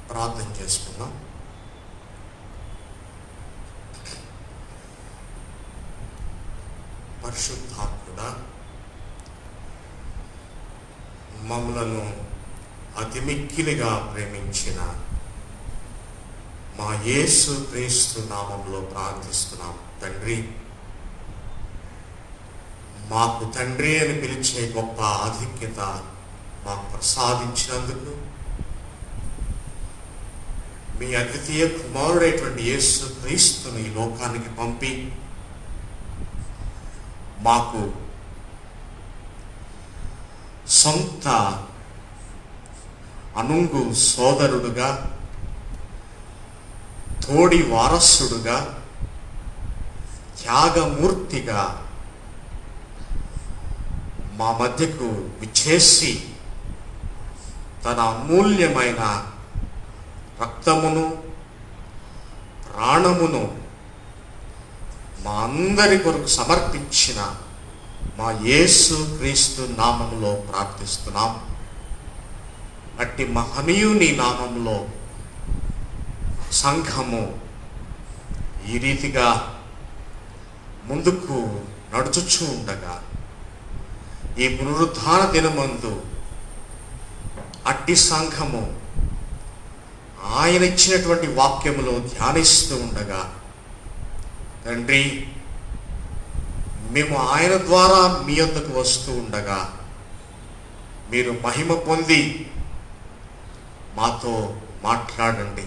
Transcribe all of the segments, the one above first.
ప్రార్థన చేసుకుందాం. పరిశుద్ధాత్ముడా, మమ్మలను అతి మిక్కిలిగా ప్రేమించిన మా యేసు క్రీస్తు నామంలో ప్రార్థిస్తున్నాం. తండ్రి, మాకు తండ్రి అని పిలిచే గొప్ప ఆధిక్యత మాకు ప్రసాదించినందుకు, మీ అద్వితీయ కుమారుడైనటువంటి యేసు క్రీస్తుని ఈ లోకానికి పంపి మాకు సొంత అనుంగు సోదరుడుగా, తోడి వారసుడుగా, త్యాగమూర్తిగా మా మధ్యకు విచ్చేసి తన అమూల్యమైన రక్తమును, ప్రాణమును మా అందరి కొరకు సమర్పించిన మా యేసు క్రీస్తు నామములో ప్రార్థిస్తున్నాం. అట్టి మహనీయుని నామములో సంఘము ఈ రీతిగా ముందుకు నడుచుచూ ఉండగా, ఈ పునరుద్ధాన దినమందు అట్టి సంఘము ఆయన ఇచ్చినటువంటి వాక్యములో ధ్యానిస్తూ ఉండగా, తండ్రి, మేము ఆయన ద్వారా మీ యొద్దకు వస్తూ ఉండగా మీరు మహిమ పొంది మాతో మాట్లాడండి.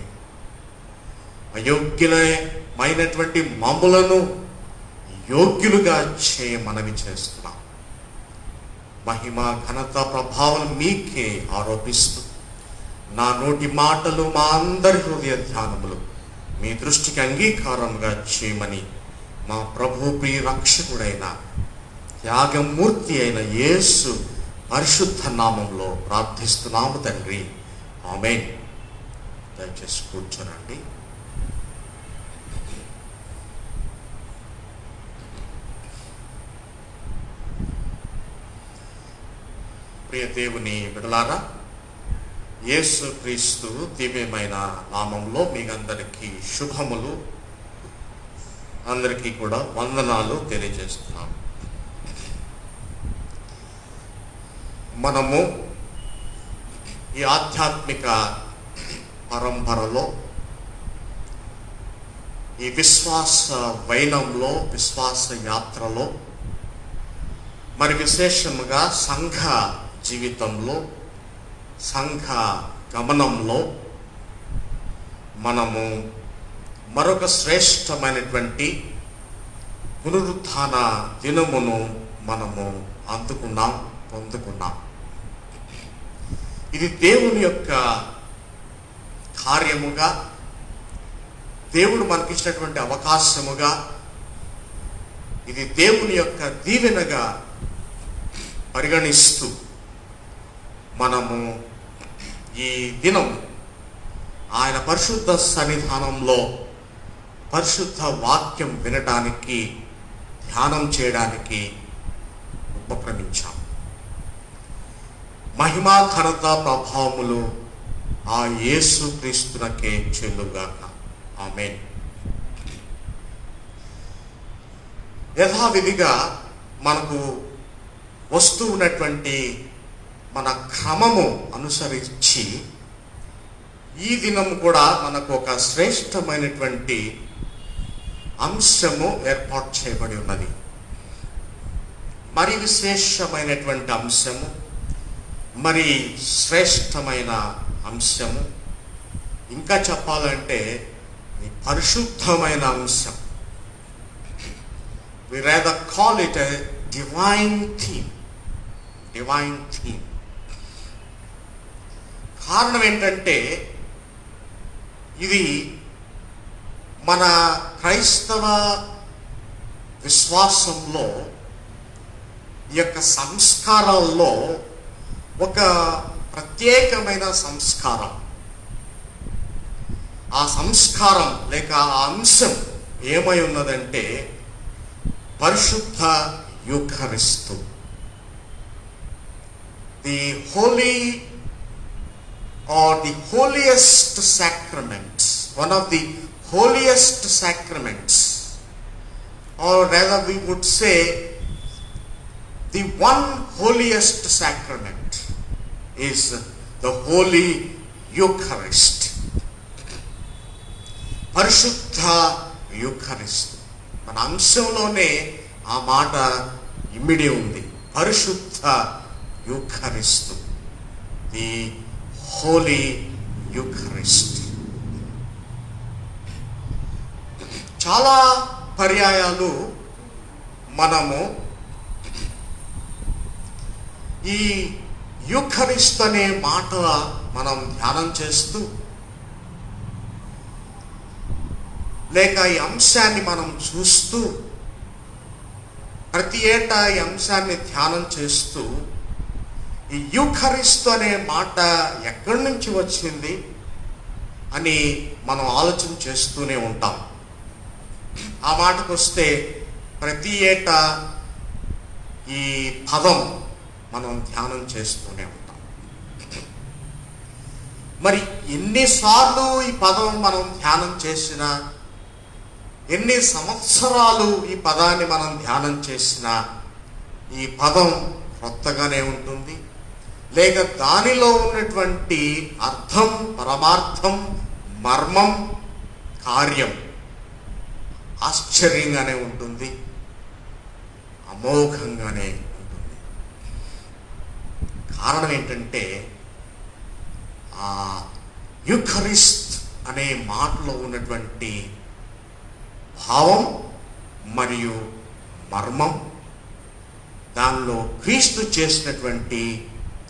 అయోగ్యులమైనటువంటి మమ్ములను యోగ్యులుగా మనవి చేస్తున్నాం. మహిమ, ఘనత, ప్రభావం మీకే ఆరోపిస్తూ నా నోటి మాటలు, మా అందరి హృదయ ధ్యానములు మీ దృష్టికి అంగీకారంగా చేయమని మా ప్రభు ప్రియ రక్షకుడైన త్యాగమూర్తి అయిన యేసు పరిశుద్ధ నామంలో ప్రార్థిస్తున్నాము తండ్రి. ఆమేన్. దయచేసి కూర్చోనండి. ప్రియ దేవుని బిడ్డలారా, యేసు క్రీస్తు దివ్యమైన నామంలో మీకందరికీ శుభములు, అందరికీ కూడా వందనాలు తెలియజేస్తున్నాం. మనము ఈ ఆధ్యాత్మిక పరంపరలో, ఈ విశ్వాస వైనంలో, విశ్వాస యాత్రలో, మరి విశేషముగా సంఘ జీవితంలో, సంఘ గమనంలో మనము మరొక శ్రేష్టమైనటువంటి పునరుత్థాన దినమును మనము పొందుకున్నాం. ఇది దేవుని యొక్క కార్యముగా, దేవుడు మనకిచ్చినటువంటి అవకాశముగా, ఇది దేవుని యొక్క దీవెనగా పరిగణిస్తూ మనము ఈ దినం ఆయన పరిశుద్ధ సన్నిధానంలో పరిశుద్ధ వాక్యం వినడానికి, ధ్యానం చేయడానికి ఉపక్రమించాం. మహిమా, ఘనత, ప్రభావములు ఆ యేసు క్రీస్తునకే చెల్లుగాక. ఆమేన్. యథావిధిగా మనకు వస్తూ ఉన్నటువంటి మన క్రమము అనుసరించి ఈ దినం కూడా మనకు ఒక శ్రేష్టమైనటువంటి అంశము ఏర్పాటు చేయబడి ఉన్నది. మరి విశేషమైనటువంటి అంశము, మరి శ్రేష్టమైన అంశము, ఇంకా చెప్పాలంటే పరిశుద్ధమైన అంశం. We rather call it a divine theme. కారణం ఏంటంటే, ఇది మన క్రైస్తవ విశ్వాసంలో, ఈ యొక్క సంస్కారాల్లో ఒక ప్రత్యేకమైన సంస్కారం. ఆ సంస్కారం లేక ఆ అంశం ఏమై ఉన్నదంటే పరిశుద్ధ యూకరిస్తు. The holy or the holiest sacraments, one of the holiest sacraments, or rather we would say the one holiest sacrament is the Holy Eucharist. పరిశుద్ధ యూఖరిస్తు. మన అంశంలోనే ఆ మాట ఇమిడి ఉంది. పరిశుద్ధ యూఖరిస్తు, ది హోలీ యూఖరిస్ట్. చాలా పర్యాయాలు మనము ఈ యూఖరిస్ట్ అనే మాట మనం ధ్యానం చేస్తూ, లేక ఈ అంశాన్ని మనం చూస్తూ, ప్రతి ఏటా ఈ అంశాన్ని ధ్యానం చేస్తూ, ఈ యూఖరిస్తు అనే మాట ఎక్కడి నుంచి వచ్చింది అని మనం ఆలోచన చేస్తూనే ఉంటాం. ఆ మాటకు వస్తే ప్రతి ఏటా ఈ పదం మనం ధ్యానం చేస్తూనే ఉంటాం. మరి ఎన్నిసార్లు ఈ పదం మనం ధ్యానం చేసినా, ఎన్ని సంవత్సరాలు ఈ పదాన్ని మనం ధ్యానం చేసినా ఈ పదం కొత్తగానే ఉంటుంది. లేక దానిలో ఉన్నటువంటి అర్థం, పరమార్థం, మర్మం, కార్యం ఆశ్చర్యంగానే ఉంటుంది, అమోఘంగానే ఉంటుంది. కారణం ఏంటంటే ఆ యూఖరిస్ట్ అనే మాటలో ఉన్నటువంటి భావం మరియు మర్మం, దానిలో క్రీస్తు చేసినటువంటి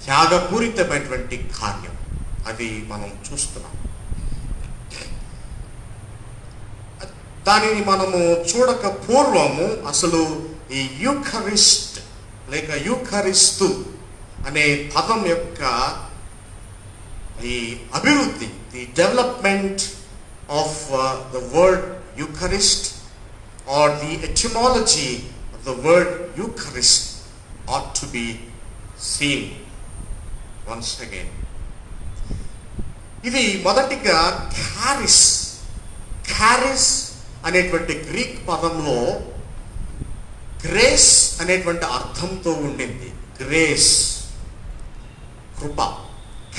త్యాగపూరితమైనటువంటి కార్యం, అది మనం చూస్తున్నాం. దానిని మనము చూడక పూర్వము అసలు ఈ యూఖరిస్ట్ లేక యూఖరిస్తు అనే పదం యొక్క ఈ అభివృద్ధి, the development of the word Eucharist or the etymology of the word Eucharist ought to be seen once again. ఇది మొదటిగా క్యారిస్ అనేటువంటి గ్రీక్ పదంలో గ్రేస్ అనేటువంటి అర్థంతో ఉండింది. గ్రేస్, కృప.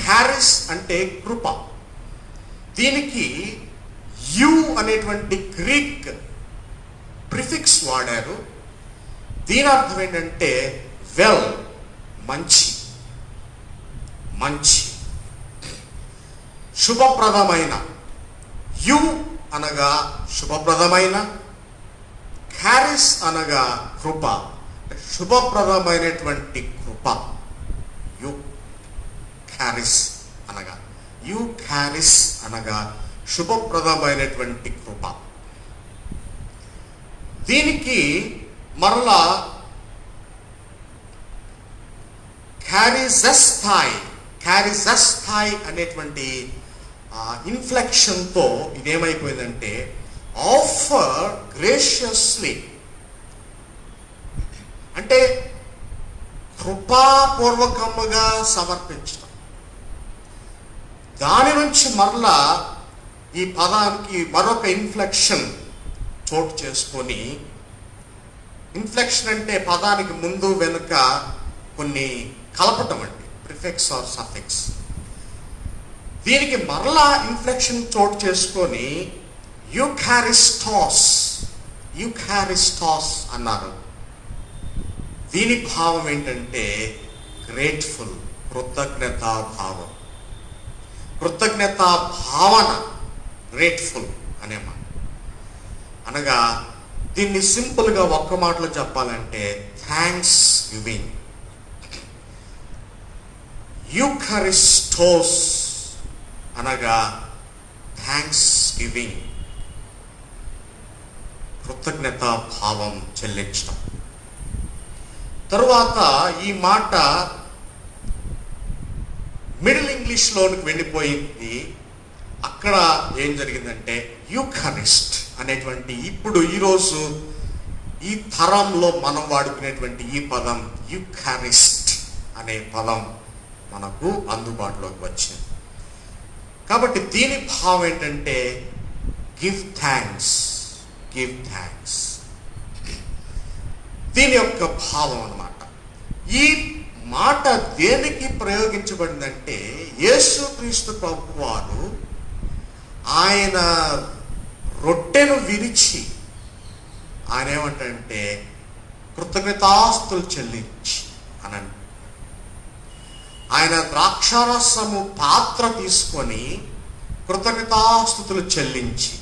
క్యారిస్ అంటే కృప. దీనికి యు అనేటువంటి గ్రీక్ ప్రిఫిక్స్ వాడారు. దీని అర్థం ఏంటంటే వెల్, మంచి, మంచి, శుభప్రదమైన. యు అనగా శుభప్రదమైన, క్యారిస్ అనగా కృప, శుభప్రదమైనటువంటి కృప. యు క్యారిస్ అనగా, యు క్యారిస్ అనగా శుభప్రదమైనటువంటి కృప. దీనికి మరలా క్యారిజస్థాయ్ అనేటువంటి ఇన్ఫ్లెక్షన్తో ఇదేమైపోయిందంటే ఆఫర్ గ్రేషియస్లీ, అంటే కృపాపూర్వకముగా సమర్పించడం. దాని నుంచి మరలా ఈ పదానికి మరొక ఇన్ఫ్లెక్షన్ చోటు చేసుకొని, ఇన్ఫ్లెక్షన్ అంటే పదానికి ముందు వెనుక కొన్ని కలపటం అండి, ప్రిఫిక్స్ ఆర్ సఫిక్స్. దీనికి మరలా ఇన్ఫ్లెక్షన్ చోటు చేసుకొని యూకారిస్టాస్ అన్నారు. దీని భావం ఏంటంటే గ్రేట్ఫుల్, కృతజ్ఞతా భావం, కృతజ్ఞతా భావన, గ్రేట్ఫుల్ అనే మాట. అనగా దీన్ని సింపుల్గా ఒక్క మాటలో చెప్పాలంటే థ్యాంక్స్ గివింగ్. యూకరిస్టోస్ అనగా థ్యాంక్స్ గివింగ్, కృతజ్ఞతా భావం చెల్లించడం. తరువాత ఈ మాట మిడిల్ ఇంగ్లీష్లోనికి వెళ్ళిపోయింది. అక్కడ ఏం జరిగిందంటే యూకరిస్ట్ అనేటువంటి ఇప్పుడు ఈరోజు ఈ తరంలో మనం వాడుకునేటువంటి ఈ పదం యూకారిస్ట్ అనే పదం మనకు అందుబాటులోకి వచ్చింది. కాబట్టి దీని భావం ఏంటంటే గివ్ థ్యాంక్స్, గివ్ థ్యాంక్స్. దీని యొక్క భావం అన్నమాట. ఈ మాట దేనికి ప్రయోగించబడిందంటే యేసుక్రీస్తు ప్రభువారు ఆయన రొట్టెను విరిచి ఆయన ఏమంటే కృతజ్ఞతాస్తులు చెల్లించి అనండి. ఆయన ద్రాక్షారసము పాత్ర తీసుకొని కృతజ్ఞతాస్తుతులు చెల్లించి,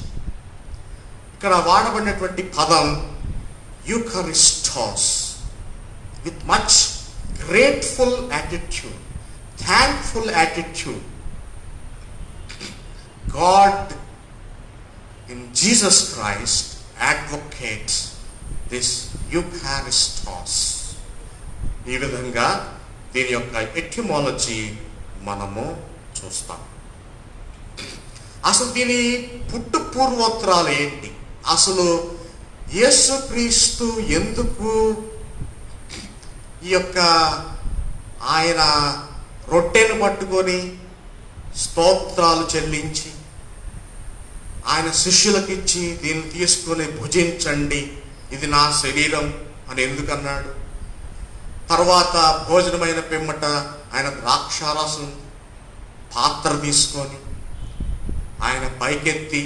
ఇక్కడ వాడబడినటువంటి పదం యూకరిస్టోస్, with much grateful attitude, thankful attitude. God in Jesus Christ advocates this Eucharistos. ఈ విధంగా దీని యొక్క ఎటిమాలజీ మనము చూస్తాం. అసలు దీని పుట్టు పూర్వోత్తరాలు ఏంటి? అసలు యేసుక్రీస్తు ఎందుకు ఈ యొక్క ఆయన రొట్టెను పట్టుకొని స్తోత్రాలు చెల్లించి ఆయన శిష్యులకు ఇచ్చి దీన్ని తీసుకొని భుజించండి, ఇది నా శరీరం అని ఎందుకన్నాడు? తర్వాత భోజనమైన పిమ్మట ఆయన ద్రాక్షారసం పాత్ర తీసుకొని ఆయన పైకెత్తి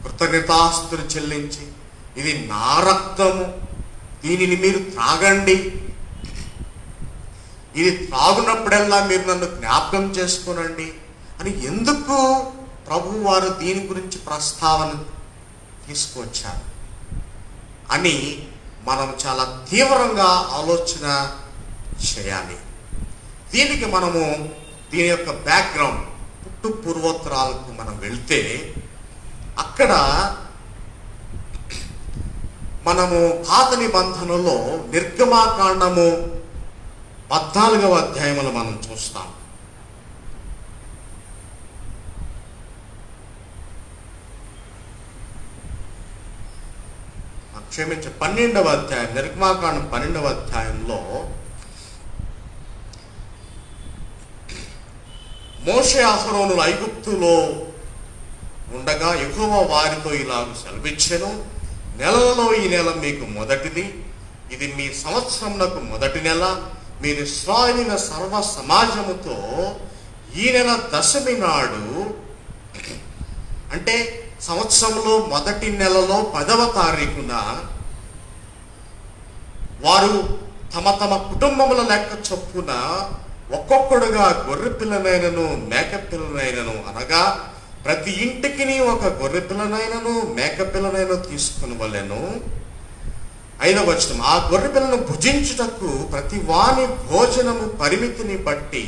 కృతజ్ఞతాస్తులు చెల్లించి, ఇది నా రక్తము, దీనిని మీరు త్రాగండి, ఇది త్రాగునప్పుడల్లా మీరు నన్ను జ్ఞాపకం చేసుకోనండి అని ఎందుకు ప్రభు వారు దీని గురించి ప్రస్తావన తీసుకొచ్చారు అని మనం చాలా తీవ్రంగా ఆలోచన చేయాలి. దీనికి మనము దీని యొక్క బ్యాక్గ్రౌండ్ పుట్టు పూర్వోత్తరాలకు మనం వెళ్తే అక్కడ మనము పాత నిబంధనలో నిర్గమాకాండము 14వ అధ్యాయములో మనం చూస్తాం. క్షమించ 12వ అధ్యాయం, నిర్గమాకాండం 12వ అధ్యాయంలో మోషే అహరోనులు ఐగుప్తులో ఉండగా యెహోవా వారితో ఇలాగ సెలవిచ్చెను, నెలలలో ఈ నెల మీకు మొదటిది, ఇది మీ సంవత్సరమునకు మొదటి నెల. మీరు ఇశ్రాయేలీయుల సర్వ సమాజముతో ఈ నెల దశమి నాడు, అంటే సంవత్సరంలో మొదటి నెలలో 10వ తారీఖున వారు తమ తమ కుటుంబముల లెక్క చొప్పున ఒక్కొక్కడుగా గొర్రె పిల్లనైనను మేక పిల్లనైనను, అనగా ప్రతి ఇంటికి ఒక గొర్రె పిల్లనైనను మేక పిల్లనైనా తీసుకుని వలెను. 5వ వచనం, ఆ గొర్రె పిల్లను భుజించుటకు ప్రతి వాని భోజనము పరిమితిని బట్టి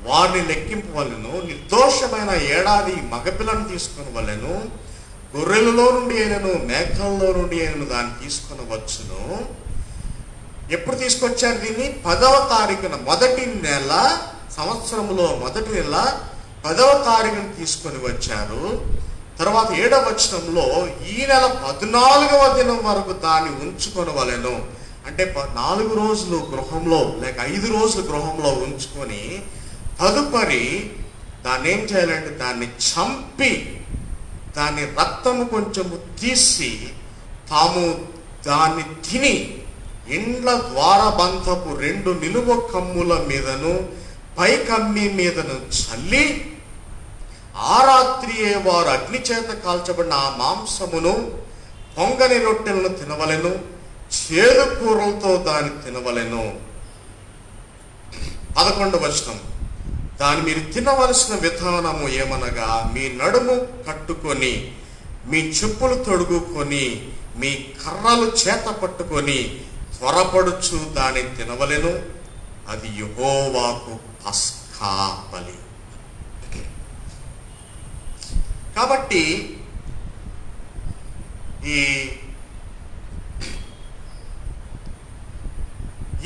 వారిని లెక్కింపవలెను. నిర్దోషమైన ఏడాది మగపిల్లను తీసుకుని వలెను. గొర్రెలలో నుండి అయినను మేకల్లో నుండి అయినను దాన్ని తీసుకుని వచ్చును. ఎప్పుడు తీసుకొచ్చారు దీన్ని? 10వ తారీఖున, మొదటి నెల, సంవత్సరంలో మొదటి నెల 10వ తారీఖున తీసుకొని వచ్చారు. తర్వాత 7వ వచనంలో ఈ నెల 14వ దినం వరకు దాన్ని ఉంచుకొని వలెను. అంటే 4 రోజులు గృహంలో లేక 5 రోజులు గృహంలో ఉంచుకొని తదుపరి దాన్ని ఏం చేయాలంటే దాన్ని చంపి దాని రక్తము కొంచెము తీసి తాము దాన్ని తిని ఇండ్ల ద్వారబంధపు 2 నిలువ కమ్ముల మీదను పై కమ్మి మీదను చల్లి ఆ రాత్రియే వారు అగ్ని చేత కాల్చబడిన ఆ మాంసమును పొంగని రొట్టెలను తినవలెను, చేదు కూరలతో దాన్ని తినవలెను. 11వ వచనం, దాన్ని మీరు తినవలసిన విధానము ఏమనగా మీ నడుము కట్టుకొని మీ చెప్పులు తొడుగుకొని మీ కర్రలు చేత పట్టుకొని త్వరపడుచు దాన్ని తినవలెను, అది యెహోవాకు పస్కా బలి. కాబట్టి ఈ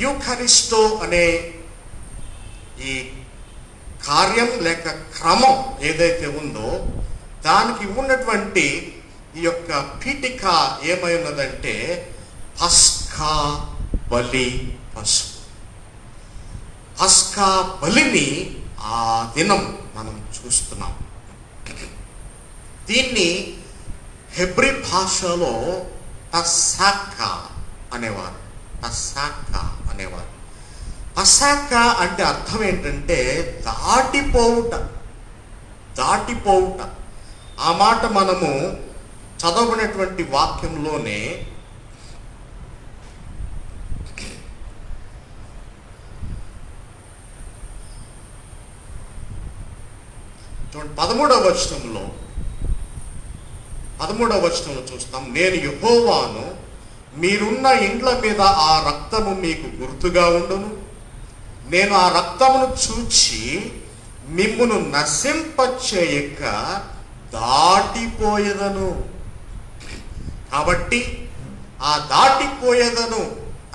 యూకరిస్టో అనే ఈ కార్యం లేక క్రమం ఏదైతే ఉందో దానికి ఉన్నటువంటి ఈ యొక్క పీఠిక ఏమై ఉన్నదంటే పస్కా బలి పశువు. పస్కా బలిని ఆ దినం మనం చూస్తున్నాం. దీన్ని హెబ్రీ భాషలో పసాకా అనేవారు. పసాకా అనేవారు. పసాకా అంటే అర్థం ఏంటంటే దాటిపోవుట. దాటిపోవుట. ఆ మాట మనము చదవబడినటువంటి వాక్యంలోనే చూడండి, 13వ వచనంలో చూస్తాం. నేను యెహోవాను, మీరున్న ఇండ్ల మీద ఆ రక్తము మీకు గుర్తుగా ఉండును. నేను ఆ రక్తమును చూచి మిమ్మును నశింపచేయక దాటిపోయేదను. కాబట్టి ఆ దాటిపోయేదను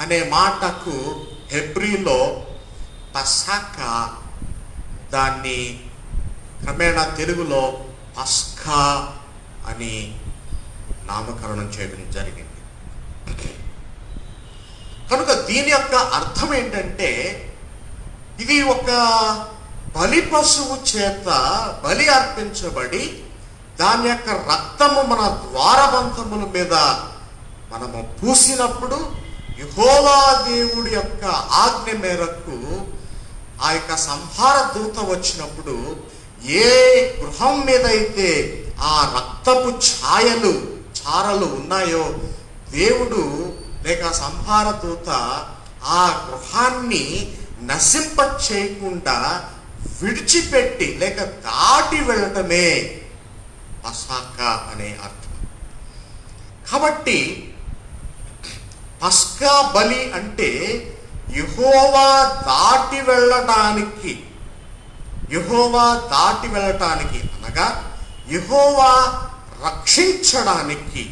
అనే మాటకు హెబ్రీలో పసాకా, దాన్ని క్రమేణా తెలుగులో పస్కా అని నామకరణం చేయడం జరిగింది. కనుక దీని యొక్క అర్థం ఏంటంటే, ఇది ఒక బలి పశువు చేత బలి అర్పించబడి దాని యొక్క రక్తము మన ద్వారబంధముల మీద మనము పూసినప్పుడు యెహోవా దేవుడి యొక్క ఆజ్ఞ మేరకు ఆ యొక్క సంహార దూత వచ్చినప్పుడు ఏ గృహం మీద అయితే ఆ రక్తపు చారలు ఉన్నాయో దేవుడు లేక సంహార దూత ఆ గృహాన్ని నశింప చేయకుండా విడిచిపెట్టి లేక దాటి వెళ్ళటమే పసాకా అనే అర్థం. కాబట్టి పస్కా బలి అంటే యెహోవా దాటి వెళ్ళటానికి అనగా యెహోవా రక్షించడానికి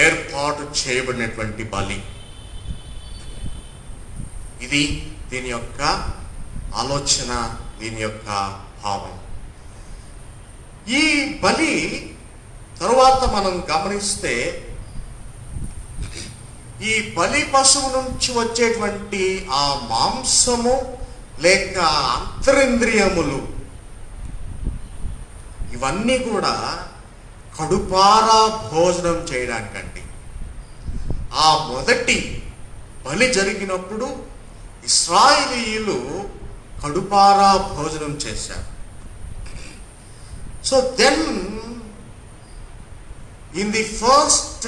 ఏర్పాటు చేయబడినటువంటి బలి. ఇది దీని యొక్క ఆలోచన, దీని యొక్క భావం. ఈ బలి తరువాత మనం గమనిస్తే ఈ బలి పశువు నుంచి వచ్చేటువంటి ఆ మాంసము లేక అంతరింద్రియములు ఇవన్నీ కూడా కడుపారా భోజనం చేయడానికండి. ఆ మొదటి బలి జరిగినప్పుడు ఇశ్రాయేలీయులు కడుపారా భోజనం చేశారు. So then in the first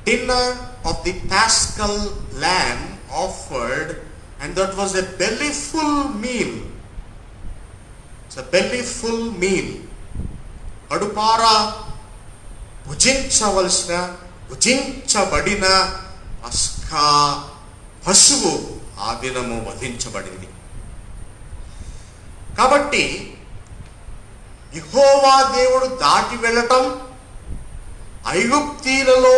dinner of the Paschal lamb offered, and that was a belly full meal. It's a belly full meal. కడుపారా భుజించబడిన పస్కా పశువు ఆ దినము వధించబడింది. కాబట్టి యెహోవా దేవుడు దాటి వెళ్ళటం, ఐగుప్తీలలో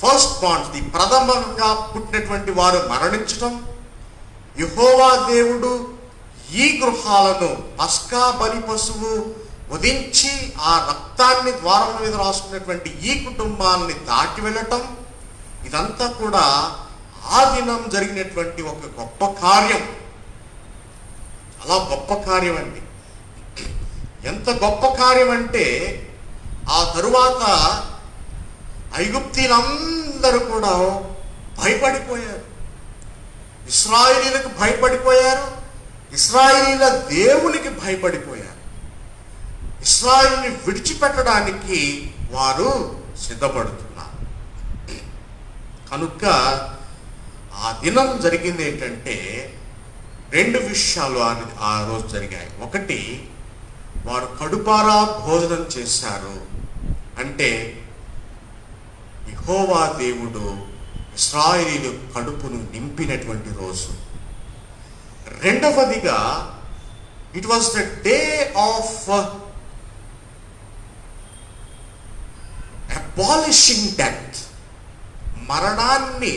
ఫస్ట్ బాండ్స్ ప్రథమంగా పుట్టినటువంటి వారు మరణించటం, యెహోవా దేవుడు ఈ గృహాలను పస్కా బలి పశువు వధించి ఆ రక్తాన్ని ద్వారం మీద రాసుకున్నటువంటి ఈ కుటుంబాలని దాటి వెళ్ళటం, ఇదంతా కూడా ఆ దినం జరిగినటువంటి ఒక గొప్ప కార్యం. అలా గొప్ప కార్యం అండి. ఎంత గొప్ప కార్యం అంటే ఆ తరువాత ఐగుప్తీలందరూ కూడా భయపడిపోయారు. ఇశ్రాయేలీయులకు భయపడిపోయారు. ఇశ్రాయేలీయుల దేవునికి భయపడిపోయారు. ఇశ్రాయేలుని విడిచిపెట్టడానికి వారు సిద్ధపడుతున్నారు. కనుక ఆ దినం జరిగింది ఏంటంటే, రెండు విషయాలు ఆ రోజు జరిగాయి. ఒకటి, వారు కడుపారా భోజనం చేశారు. అంటే యెహోవా దేవుడు ఇశ్రాయేలీయుల కడుపును నింపినటువంటి రోజు. రెండవదిగా, it was the day of abolishing death. మరణాన్ని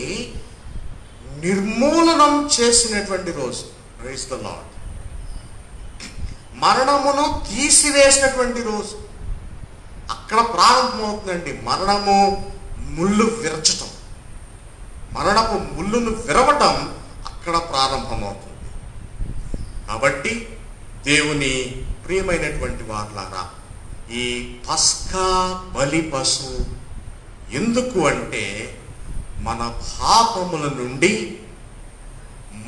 నిర్మూలనం చేసినటువంటి రోజు. Praise the lord. మరణమును తీసివేసినటువంటి రోజు. అక్కడ ప్రారంభమవుతుందండి మరణము ముళ్ళు విరచటం. మరణపు ముళ్ళును విరవటం అక్కడ ప్రారంభమవుతుంది. కాబట్టి దేవుని ప్రియమైనటువంటి వారులారా, ఈ పస్కా బలి పశువు ఎందుకు అంటే మన పాపముల నుండి,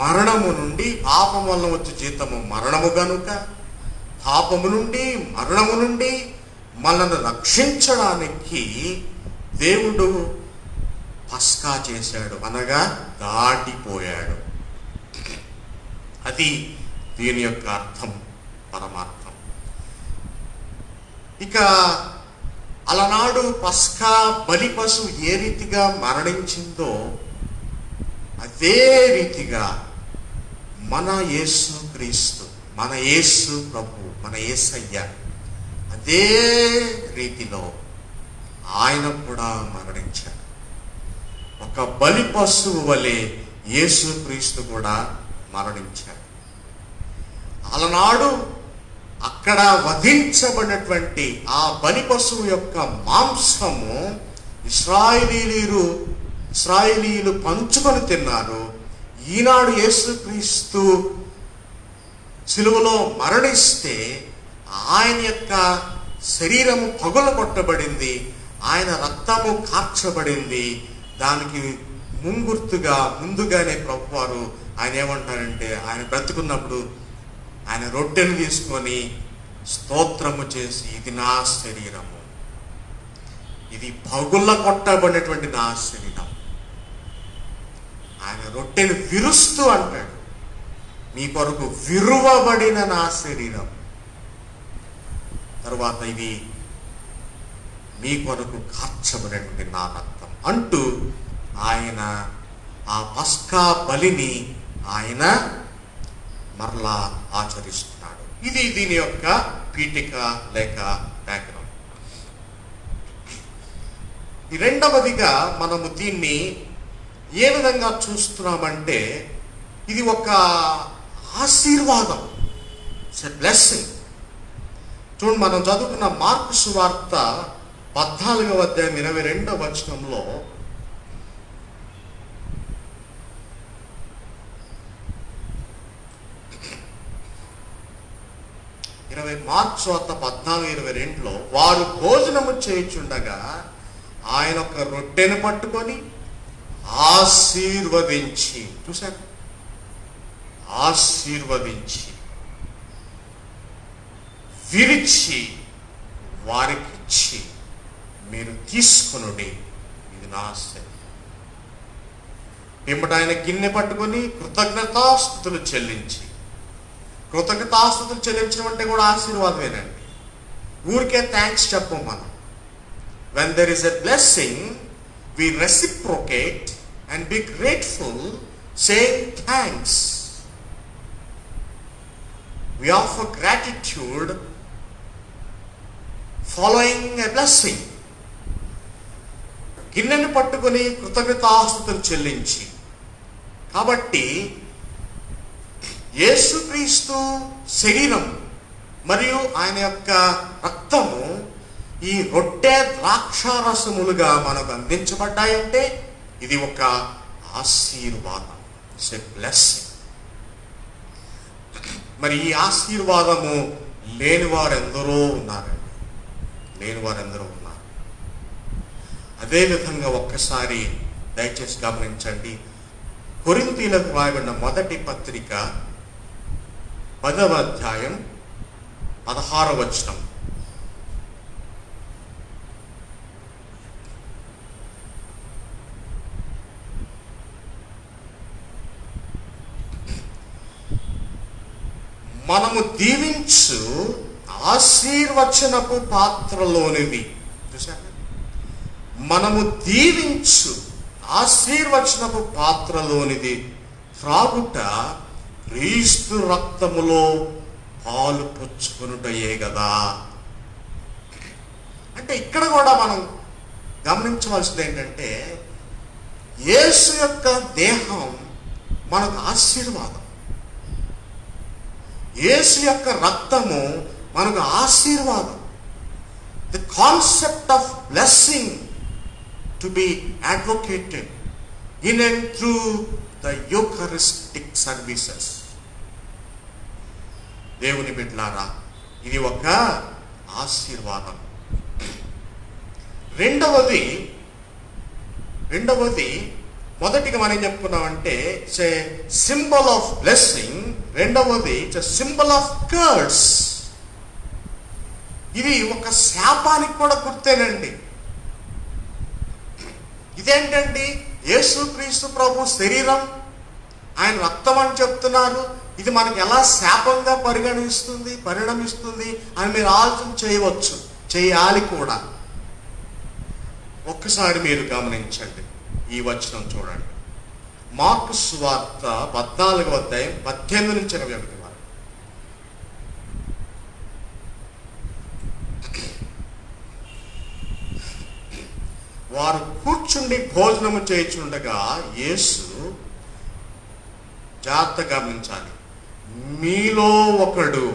మరణము నుండి, పాపం వల్ల వచ్చే జీతము మరణము గనుక పాపము నుండి, మరణము నుండి మనల్ని రక్షించడానికి దేవుడు పస్కా చేశాడు, అనగా దాటిపోయాడు. అది దీని యొక్క అర్థం, పరమార్థం. ఇక అలనాడు పస్కా బలి పశువు ఏ రీతిగా మరణించిందో అదే రీతిగా మన యేసు క్రీస్తు, మన యేసు ప్రభు, మన యేసయ్య అదే రీతిలో ఆయన కూడా మరణించాడు. ఒక బలి పశువు వలె యేసు క్రీస్తు కూడా మరణించాడు. అలనాడు అక్కడ వధించబడినటువంటి ఆ బలి పశువు యొక్క మాంసము ఇశ్రాయేలీయులు పంచుకొని తిన్నారు. ఈనాడు యేసుక్రీస్తు సిలువలో మరణిస్తే ఆయన యొక్క శరీరము పగులగొట్టబడింది, ఆయన రక్తము కార్చబడింది. దానికి ముందుగానే ప్రభువారు ఆయన ఏమంటారంటే, ఆయన బ్రతుకున్నప్పుడు ఆయన రొట్టెను తీసుకొని స్తోత్రము చేసి, ఇది నా శరీరము, ఇది పగుల కొట్టబడినటువంటి నా శరీరం. ఆయన రొట్టెను విరుస్తూ అంటాడు, మీ కొరకు విరువబడిన నా శరీరం, తరువాత ఇది మీ కొరకు కార్చబడినటువంటి నా రక్తం అంటూ ఆయన ఆ పస్కా బలిని ఆయన మరలా ఆచరిస్తున్నాడు. ఇది దీని యొక్క పీఠిక లేక బ్యాక్గ్రౌండ్. రెండవదిగా మనము దీన్ని ఏ విధంగా చూస్తున్నామంటే, ఇది ఒక ఆశీర్వాదం, ఇట్స్ ఎ బ్లెస్సింగ్. చూడండి, మనం చదువుకున్న మార్కు సువార్త 14వ అధ్యాయం 22వ వచనంలో మార్కు సువార్త 14:22లో వారు భోజనము చేయుచుండగా ఆయన ఒక రొట్టెను పట్టుకొని ఆశీర్వదించి, చూశారు, ఆశీర్వదించి విరిచి వారికి ఇచ్చి, మీరు తీసుకొనుడి, ఇది నా శరీరం. పిమ్మట ఆయన గిన్నె పట్టుకొని కృతజ్ఞతాస్తుతులు చెల్లించడం అంటే కూడా ఆశీర్వాదమేనండి. ఊరికే థ్యాంక్స్ చెప్పం మనం. When there is a blessing, we reciprocate and be grateful, saying thanks. We offer gratitude following a blessing. గిన్నెను పట్టుకొని కృతజ్ఞతాస్తుతులు చెల్లించి, కాబట్టి యేసుక్రీస్తు శరీరం మరియు ఆయన యొక్క రక్తము ఈ రొట్టె ద్రాక్షారసములుగా మనకు అందించబడ్డాయంటే ఇది ఒక ఆశీర్వాదం, ఇట్స్ ఎ బ్లెస్సింగ్. మరి ఈ ఆశీర్వాదము లేనివారు ఎందరో ఉన్నారు. అదేవిధంగా ఒక్కసారి దయచేసి గమనించండి, కొరింథీయులకు రాయబడిన మొదటి పత్రిక 10వ అధ్యాయం 16వ వచనం. మనము దీవించు ఆశీర్వచనపు పాత్రలోనివి, చూసారా, మనము దీవించు ఆశీర్వచనపు పాత్రలోనిది త్రాగుట క్రీస్తు రక్తములో పాలు పుచ్చుకొనుటయే కదా. అంటే ఇక్కడ కూడా మనం గమనించవలసింది ఏంటంటే, యేసు యొక్క దేహం మనకు ఆశీర్వాదం, యేసు యొక్క రక్తము మనకు ఆశీర్వాదం. The concept of blessing to be advocated, in and through the Eucharistic services. దేవుని బిడ్డలారా, ఇది ఒక ఆశీర్వాదం. రెండవది మొదటిగా మనం చెప్పుకున్నామంటే it's a symbol of blessing. రెండవది it's a symbol of curse. ఇది ఒక శాపానికి కూడా గుర్తేనండి. ఇదేంటండి, యేసుక్రీస్తు ప్రభు శరీరం, ఆయన రక్తం అని చెప్తున్నారు, ఇది మనకి ఎలా శాపంగా పరిణమిస్తుంది అని మీరు ఆలోచన చేయవచ్చు, చేయాలి కూడా. ఒక్కసారి మీరు గమనించండి, ఈ వచనం చూడండి. మార్కు సువార్త 14వ అధ్యాయం 18 నుంచి 21 వరకు. వారు కూర్చుండి భోజనము చేయుచుండగా యేసు, జాగ్రత్త గమనించాలి, మీలో ఒకడు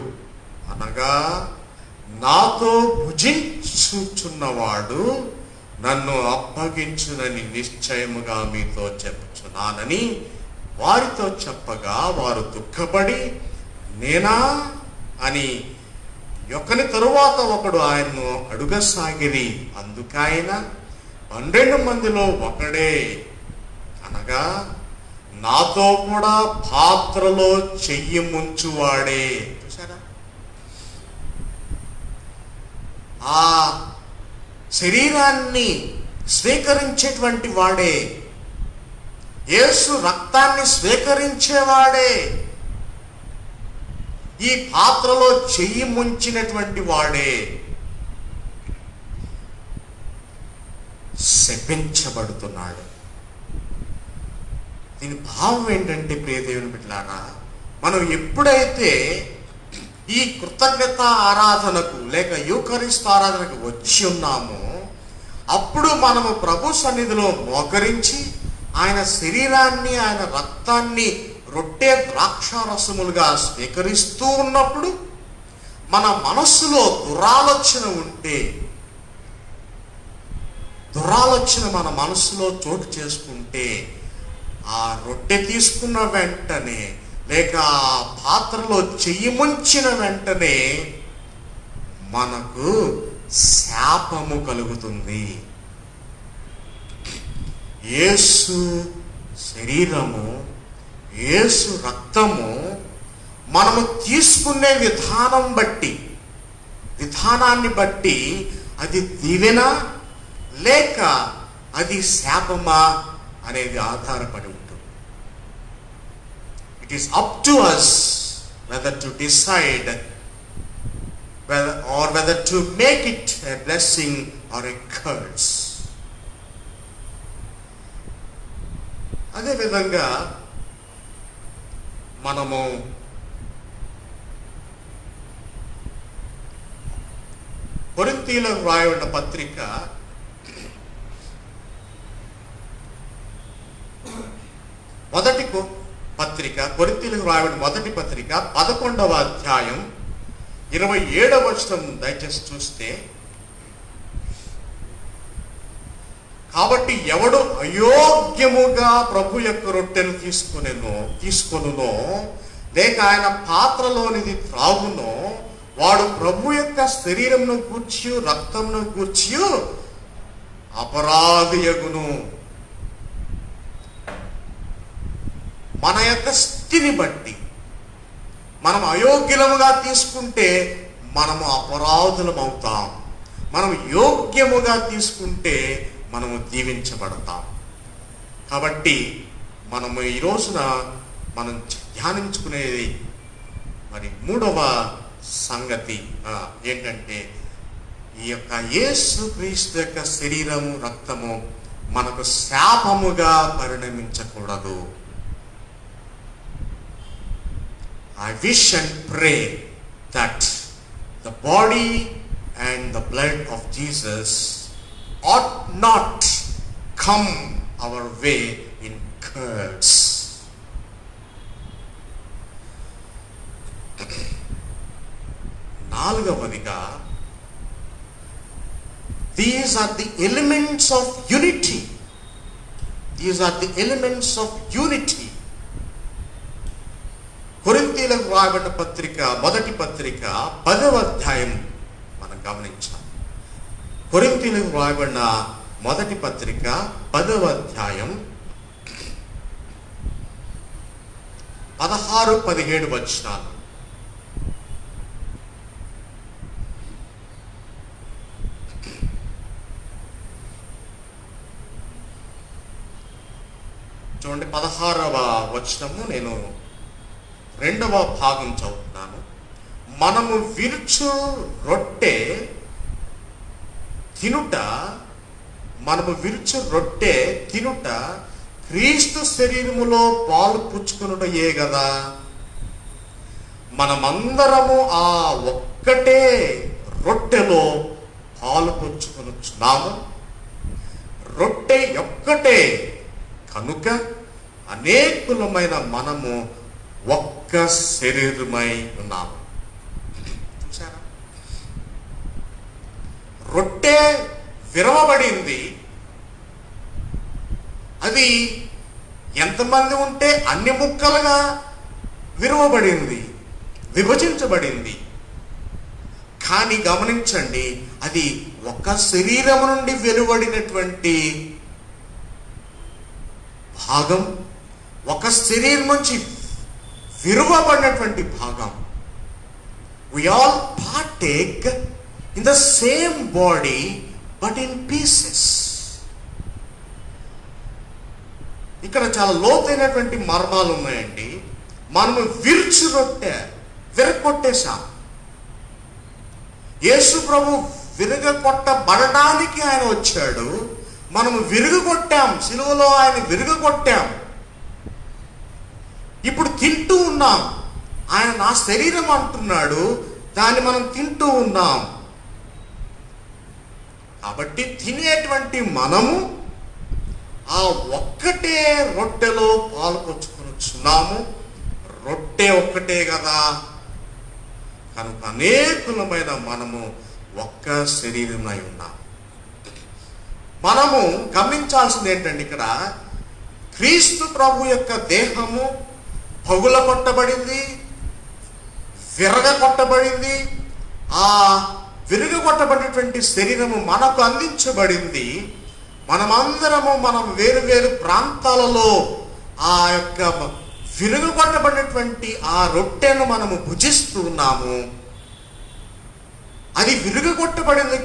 అనగా నాతో భుజించుచున్నవాడు నన్ను అప్పగించునని నిశ్చయముగా మీతో చెప్పుచున్నానని వారితో చెప్పగా వారు దుఃఖపడి, నేనా అని ఒకని తరువాత ఒకడు ఆయన్ను అడుగసాగిరి. అందుకైన 12 మందిలో ఒకడే అనగా నాతో కూడా పాత్రలో చెయ్యి ముంచువాడే. చూసారా, ఆ శరీరాన్ని స్వీకరించేటువంటి వాడే, యేసు రక్తాన్ని స్వీకరించేవాడే, ఈ పాత్రలో చెయ్యి ముంచినటువంటి వాడే శపించబడుతున్నాడు. దీని భావం ఏంటంటే, ప్రియ దేవుని బిడ్డలారా, మనం ఎప్పుడైతే ఈ కృతజ్ఞత ఆరాధనకు లేక యూకరిస్తు ఆరాధనకు వచ్చి ఉన్నామో, అప్పుడు మనము ప్రభు సన్నిధిలో మోకరించి ఆయన శరీరాన్ని, ఆయన రక్తాన్ని రొట్టె ద్రాక్షారసములుగా స్వీకరిస్తూ ఉన్నప్పుడు మన మనస్సులో దురాలోచన మన మనస్సులో చోటు చేసుకుంటే, ఆ రొట్టె తీసుకున్న వెంటనే లేక ఆ పాత్రలో చెయ్యి ముంచిన వెంటనే మనకు శాపము కలుగుతుంది. యేసు శరీరము, యేసు రక్తము మనము తీసుకునే విధానాన్ని బట్టి అది దీవెన లేక అది శాపమా అనేది ఆధారపడి ఉంటుంది. It is up to us whether to decide whether to make it a blessing or a curse. అదే విధంగా మనము కొరింథీయులకు రాయబడిన పత్రిక కొరింథీయులకు రాయబడిన మొదటి పత్రిక 11వ అధ్యాయం 27వ వచనం దయచేసి చూస్తే, కాబట్టి ఎవడు అయోగ్యముగా ప్రభు యొక్క రొట్టెను తీసుకొనునో లేక ఆయన పాత్రలోనిది త్రాగునో వాడు ప్రభు యొక్క శరీరమును గూర్చి రక్తమును గూర్చి అపరాధియగును. మన యొక్క స్థితిని బట్టి మనం అయోగ్యముగా తీసుకుంటే మనము అపరాధులం అవుతాం, మనం యోగ్యముగా తీసుకుంటే మనము దీవించబడతాం. కాబట్టి మనము ఈ రోజున మనం ధ్యానించుకునేది మరి 3వ సంగతి ఏంటంటే, ఈ యొక్క యేసుక్రీస్తు యొక్క శరీరము రక్తము మనకు శాపముగా పరిణమించకూడదు. I wish and pray that the body and the blood of Jesus ought not come our way in curse. నాలుగవదిగా, these are the elements of unity these are the elements of unity. కొరింథీయులకు రాయబడిన పత్రిక, మొదటి పత్రిక 10వ అధ్యాయం మనం గమనించాలి. కొరింథీయులకు రాయబడిన మొదటి పత్రిక 10వ అధ్యాయం 16-17 వచనాలు. చూడండి, 16వ వచనము నేను 2వ భాగం చదువుతున్నాను. మనము విరుచు రొట్టె తినుట క్రీస్తు శరీరములో పాలు పుచ్చుకొనుటయే కదా. మనమందరము ఆ ఒక్కటే రొట్టెలో పాలు పుచ్చుకొనుచున్నాము. రొట్టె ఒక్కటే కనుక అనేకులమైన మనము ఒక్క శరీరమై ఉన్నాము. చూసారా, రొట్టె విరవబడింది. అది ఎంతమంది ఉంటే అన్ని ముక్కలుగా విరవబడింది, విభజించబడింది. కానీ గమనించండి, అది ఒక శరీరం నుండి వెలువడినటువంటి భాగం, ఒక శరీరం నుంచి విరువబడినటువంటి భాగం. We all partake in the same body but in pieces. ఇక్కడ చాలా లోతైనటువంటి మర్మాలు ఉన్నాయండి. మనము విరుచు రొట్టె విరగొట్టేశాం. యేసు ప్రభు విరగొట్టబడడానికి ఆయన వచ్చాడు. మనము విరుగొట్టాం, సిలువలో ఆయన విరుగొట్టాం. ఇప్పుడు తింటూ ఉన్నాం. ఆయన నా శరీరం అంటున్నాడు, దాన్ని మనం తింటూ ఉన్నాం. కాబట్టి తినేటువంటి మనము ఆ ఒక్కటే రొట్టెలో పాలు పంచుకొనుచున్నాము. రొట్టె ఒక్కటే కదా, కనుక అనేకులమైన మనము ఒక్క శరీరమై ఉన్నాం. మనము గమనించాల్సింది ఏంటంటే, ఇక్కడ క్రీస్తు ప్రభు యొక్క దేహము పగుల కొట్టబడింది, విరగొట్టబడింది. ఆ విరగొట్టబడినటువంటి శరీరము మనకు అందించబడింది. మనమందరము మనం వేరు వేరు ప్రాంతాలలో ఆ యొక్క విరగొట్టబడినటువంటి ఆ రొట్టెను మనము భుజిస్తూ ఉన్నాము. అది విరగొట్టబడింది,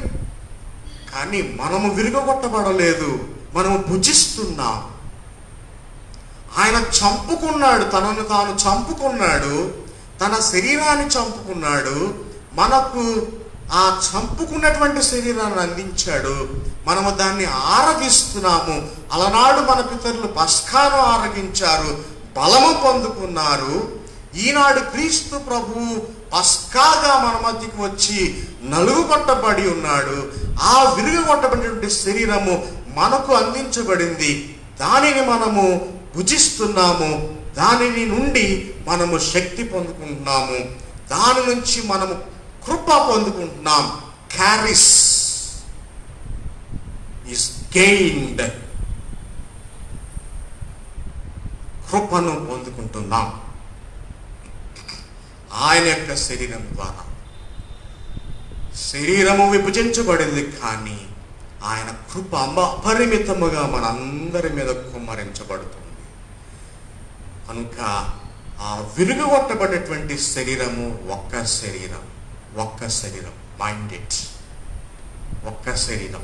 కానీ మనము విరగొట్టబడలేదు, మనము భుజిస్తున్నాం. ఆయన చంపుకున్నాడు, తనను తాను చంపుకున్నాడు, తన శరీరాన్ని చంపుకున్నాడు, మనకు ఆ చంపుకున్నటువంటి శరీరాన్ని అందించాడు. మనము దాన్ని ఆరగిస్తున్నాము. అలనాడు మన పితరులు పస్కాను ఆరగించారు, బలము పొందుకున్నారు. ఈనాడు క్రీస్తు ప్రభు పస్కాగా మన మధ్యకి వచ్చి నలుగుకొట్టబడి ఉన్నాడు. ఆ విరుగొట్టబడినటువంటి శరీరము మనకు అందించబడింది. దానిని మనము భుజిస్తున్నాము. దానిని నుండి మనము శక్తి పొందుకుంటున్నాము. దాని నుంచి మనము కృప పొందుకుంటున్నాం. క్యారిస్ ఈస్ గెయిన్డ్. కృపను పొందుకుంటున్నాం ఆయన యొక్క శరీరం ద్వారా. శరీరము విభజించబడింది, కానీ ఆయన కృప అపరిమితముగా మనందరి మీద కుమ్మరించబడుతుంది. కనుక ఆ విరుగొట్టబడినటువంటి శరీరము ఒక్క శరీరం, ఒక్క శరీరం, మైండెడ్, ఒక్క శరీరం.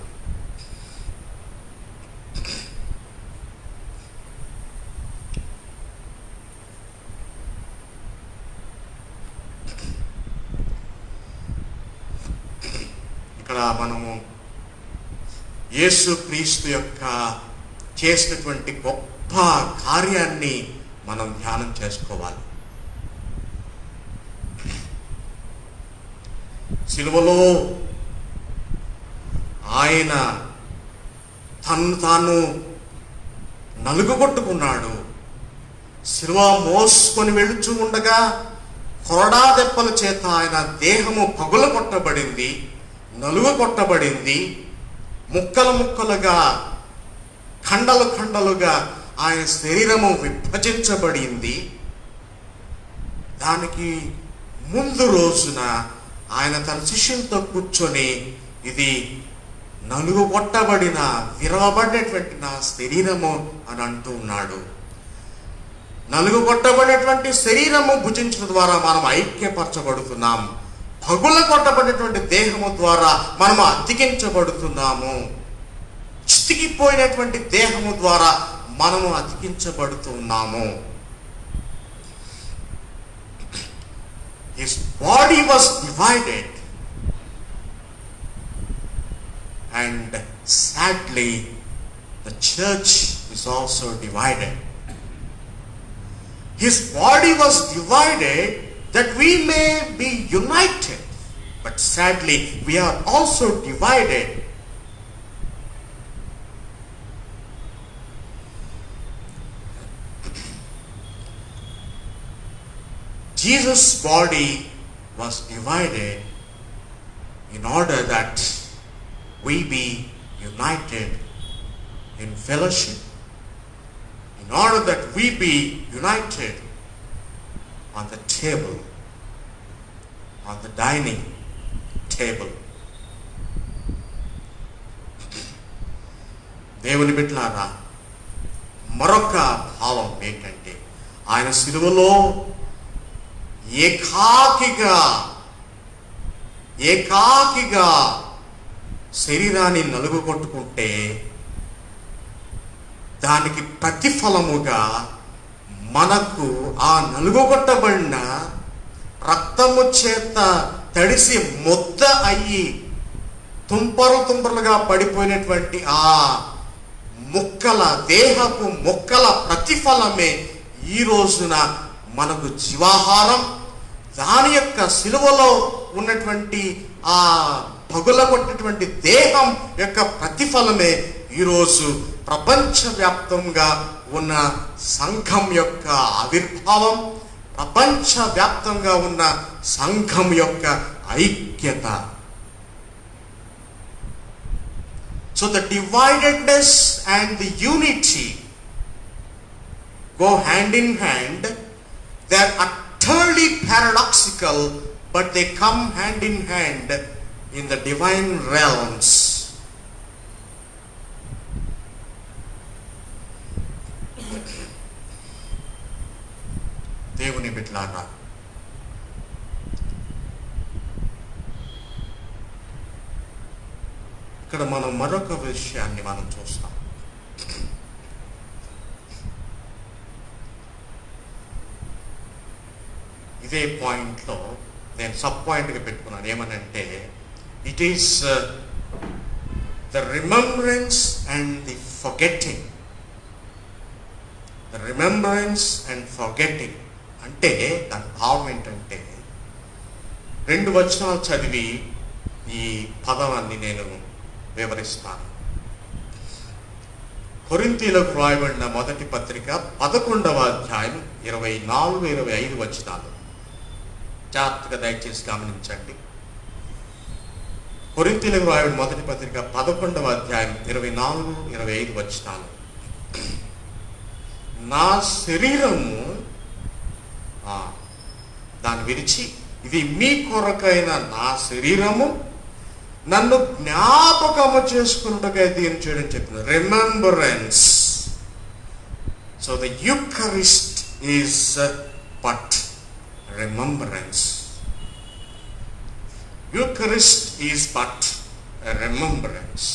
ఇక్కడ మనము యేసు క్రీస్తు యొక్క చేసినటువంటి గొప్ప కార్యాన్ని మనం ధ్యానం చేసుకోవాలి. సిలువలో ఆయన తను తాను నలుగుగొట్టుకున్నాడు. సిలువ మోసుకొని వెళుచూ ఉండగా కొరడా దెబ్బల చేత ఆయన దేహము పగుల కొట్టబడింది, నలుగు కొట్టబడింది, ముక్కలు ముక్కలుగా ఖండలు ఖండలుగా ఆయన శరీరము విభజించబడింది. దానికి ముందు రోజున ఆయన తన శిష్యులతో కూర్చొని, ఇది నలుగుగొట్టబడిన విరవబడినటువంటి నా శరీరము అని అంటూ ఉన్నాడు. నలుగుగొట్టబడినటువంటి శరీరము భుజించడం ద్వారా మనం ఐక్యపరచబడుతున్నాం. పగుల కొట్టబడినటువంటి దేహము ద్వారా మనము అతికించబడుతున్నాము. చితికిపోయినటువంటి దేహము ద్వారా మనము అతికించబడుతున్నాము. His body was divided, and sadly the church is also divided. His body was divided that we may be united, but sadly we are also divided. Jesus' body was divided in order that we be united in fellowship, in order that we be united on the table, on the dining table. దేవుని బిడ్డలారా, మరొక భావం ఏంటంటే, ఆయన సిలువలో ఏకాకిగా శరీరాన్ని నలుగుకొట్టుకుంటే దానికి ప్రతిఫలముగా మనకు ఆ నలుగుకొట్టబడిన రక్తము చేత తడిసి ముద్ద అయ్యి తుంపరులుగా పడిపోయినటువంటి ఆ ముక్కల, దేహపు ముక్కల ప్రతిఫలమే ఈ రోజున మనకు జీవాహారం. దాని యొక్క సిలువలో ఉన్నటువంటి ఆ పగులగొట్టినటువంటి దేహం యొక్క ప్రతిఫలమే ఈరోజు ప్రపంచవ్యాప్తంగా ఉన్న సంఘం యొక్క ఆవిర్భావం, ప్రపంచవ్యాప్తంగా ఉన్న సంఘం యొక్క ఐక్యత. So the dividedness and the unity go hand in hand. They are utterly paradoxical, but they come hand in hand in the divine realms. దేవుని బిడ్డలారా, ఇక్కడ మనం మరొక విషయాన్ని మనం చూస్తాం. ఇదే పాయింట్లో నేను సబ్ పాయింట్గా పెట్టుకున్నాను. ఏమనంటే, it is the remembrance and the forgetting. The remembrance and forgetting అంటే దాని భావం ఏంటంటే, 2 వచనాలు చదివి ఈ పదాన్ని నేను వివరిస్తాను. కొరింథీయులకు రాయబడిన మొదటి పత్రిక 11వ అధ్యాయం 24-25 వచనాలు జాగ్రత్తగా దయచేసి గమనించండి. కొరింథీయులకు రాయబడిన మొదటి పత్రిక 11వ అధ్యాయం 24-25 వచనాలు. నా శరీరము దాన్ని విరిచి, ఇది మీ కొరకైన నా శరీరము, నన్ను జ్ఞాపకము చేసుకున్నట్టుగా దీన్ని చేయడం చెప్పింది. Remembrance. So the Eucharist is but remembrance. Eucharist is but a remembrance.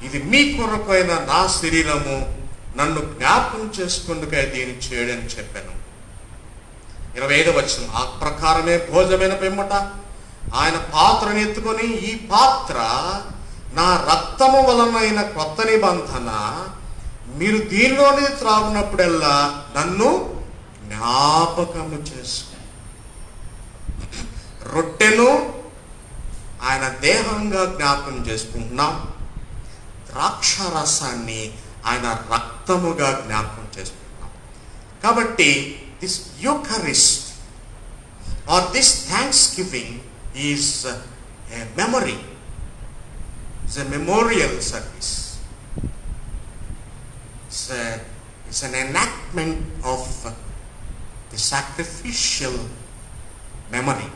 ఇది మీ కొరకైన నా శరీరము, నన్ను జ్ఞాపకం చేసుకుందుకై దీన్ని చేయడం చెప్పాను. 25వ వచనం, ఆ ప్రకారమే భోజనమైన పిమ్మట ఆయన పాత్రను ఎత్తుకొని, ఈ పాత్ర నా రక్తము వలనైన కొత్త నిబంధన, మీరు దీనిలోని త్రాగునప్పుడల్లా నన్ను జ్ఞాపకము చేసుకో. రొట్టెను ఆయన దేహంగా జ్ఞాపకం చేసుకుంటున్నాం, ద్రాక్ష రసాన్ని ఆయన రక్తముగా జ్ఞాపకం చేసుకుంటున్నాం. కాబట్టి this eucharist or this thanksgiving is a memory, it's a memorial service. it's an enactment of the sacrificial memory.